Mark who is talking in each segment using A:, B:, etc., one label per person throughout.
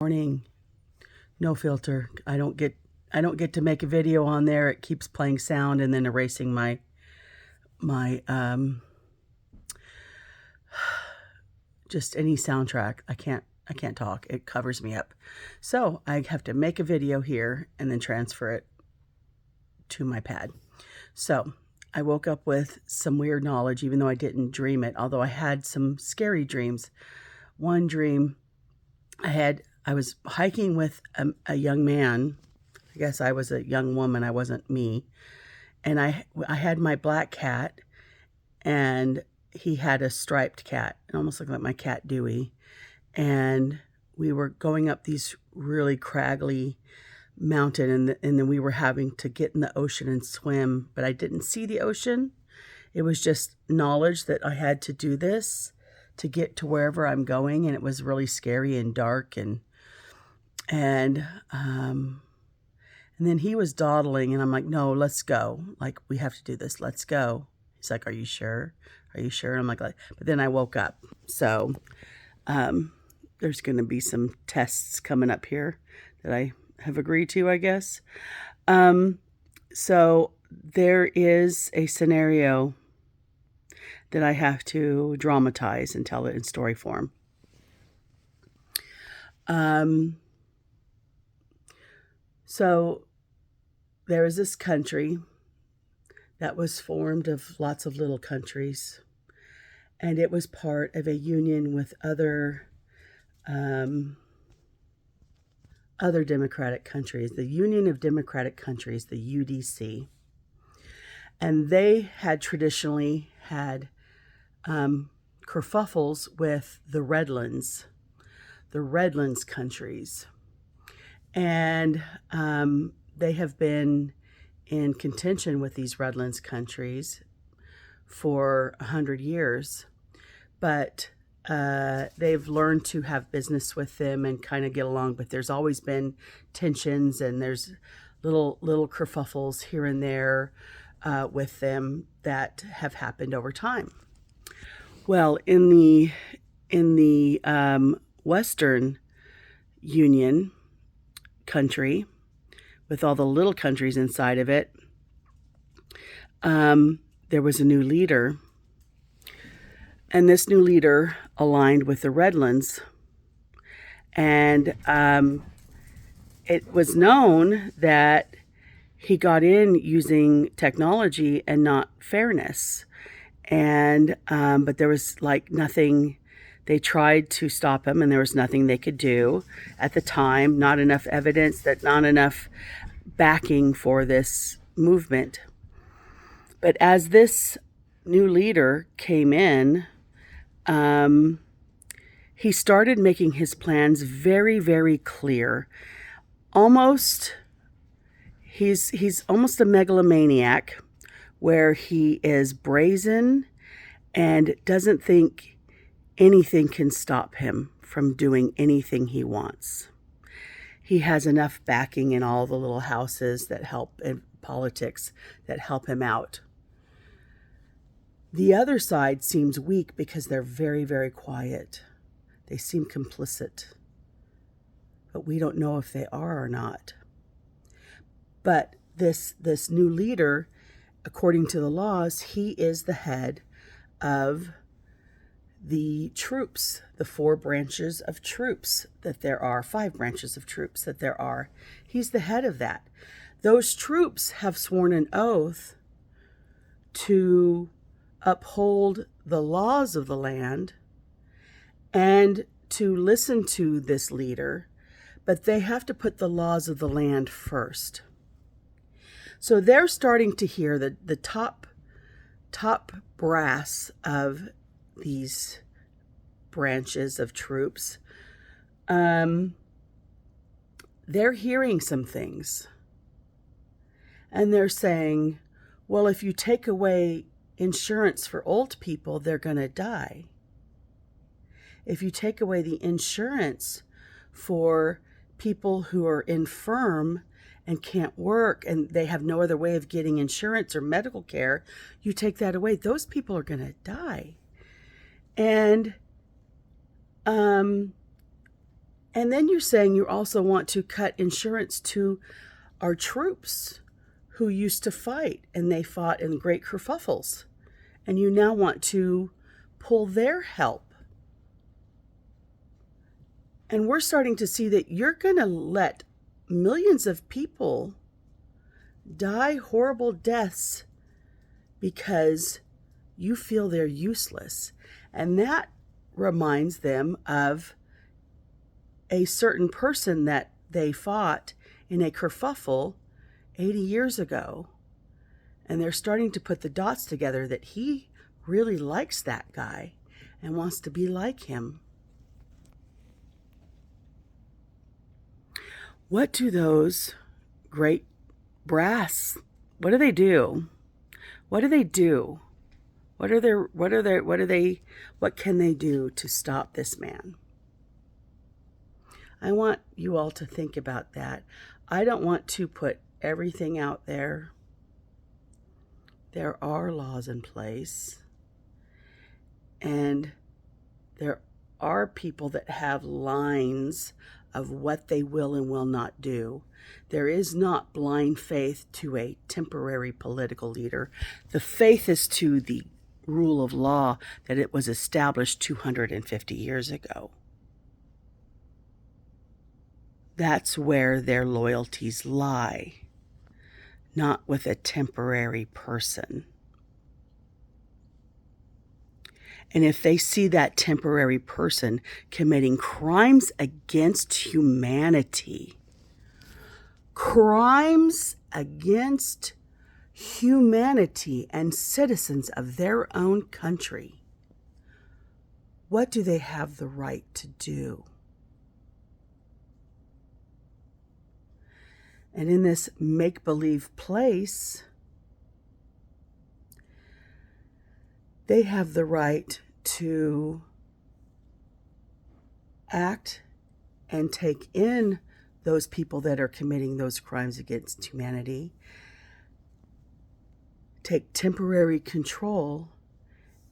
A: Morning. No filter. I don't get to make a video on there. It keeps playing sound and then erasing my just any soundtrack. I can't talk. It covers me up. So I have to make a video here and then transfer it to my pad. So I woke up with some weird knowledge, even though I didn't dream it, although I had some scary dreams. One dream I was hiking with a young man. I guess I was a young woman. I wasn't me. And I had my black cat, and he had a striped cat. It almost looked like my cat Dewey. And we were going up these really craggly mountain, and then we were having to get in the ocean and swim. But I didn't see the ocean. It was just knowledge that I had to do this to get to wherever I'm going, and it was really scary and dark and then he was dawdling, and I'm like, no, let's go. Like, we have to do this. Let's go. He's like, are you sure? Are you sure? And I'm like, but then I woke up. So there's going to be some tests coming up here that I have agreed to, I guess. So there is a scenario that I have to dramatize and tell it in story form. So there is this country that was formed of lots of little countries, and it was part of a union with other democratic countries, the Union of Democratic Countries, the UDC. And they had traditionally had kerfuffles with the Redlands countries. And they have been in contention with these Redlands countries for 100 years. But they've learned to have business with them and kind of get along. But there's always been tensions, and there's little kerfuffles here and there with them that have happened over time. Well, in the Western Union country, with all the little countries inside of it, there was a new leader, and this new leader aligned with the Redlands, and it was known that he got in using technology and not fairness. And but there was like nothing. They tried to stop him, and there was nothing they could do at the time. Not enough evidence, not enough backing for this movement. But as this new leader came in, he started making his plans very, very clear. He's almost a megalomaniac, where he is brazen and doesn't think anything can stop him from doing anything he wants. He has enough backing in all the little houses that help in politics that help him out. The other side seems weak because they're very, very quiet. They seem complicit, but we don't know if they are or not. But this new leader, according to the laws, he is the head of the troops, the 4 branches of troops that there are, 5 branches of troops that there are. He's the head of that. Those troops have sworn an oath to uphold the laws of the land and to listen to this leader, but they have to put the laws of the land first. So they're starting to hear the top brass of these branches of troops. They're hearing some things, and they're saying, well, if you take away insurance for old people, they're going to die. If you take away the insurance for people who are infirm and can't work and they have no other way of getting insurance or medical care, you take that away, those people are going to die. And And then you're saying you also want to cut insurance to our troops who used to fight, and they fought in great kerfuffles. And you now want to pull their help. And we're starting to see that you're going to let millions of people die horrible deaths because you feel they're useless. And that reminds them of a certain person that they fought in a kerfuffle 80 years ago. And they're starting to put the dots together that he really likes that guy and wants to be like him. What do those great brass, what do they do? What do they do? What can they do to stop this man? I want you all to think about that. I don't want to put everything out there. There are laws in place, and there are people that have lines of what they will and will not do. There is not blind faith to a temporary political leader. The faith is to the rule of law that it was established 250 years ago. That's where their loyalties lie, not with a temporary person. And if they see that temporary person committing crimes against humanity, crimes against humanity and citizens of their own country, what do they have the right to do? And in this make-believe place, they have the right to act and take in those people that are committing those crimes against humanity, take temporary control,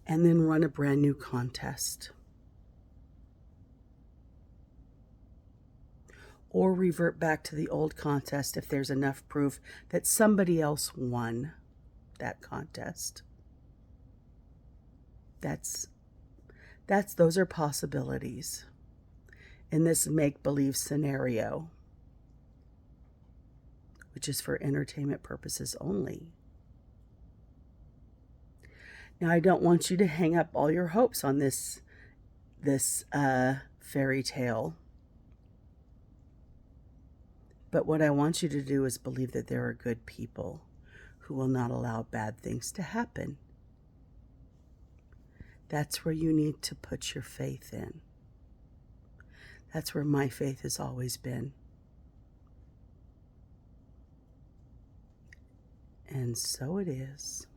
A: and then run a brand new contest. Or revert back to the old contest if there's enough proof that somebody else won that contest. Those are possibilities in this make-believe scenario, which is for entertainment purposes only. Now, I don't want you to hang up all your hopes on this fairy tale. But what I want you to do is believe that there are good people who will not allow bad things to happen. That's where you need to put your faith in. That's where my faith has always been. And so it is.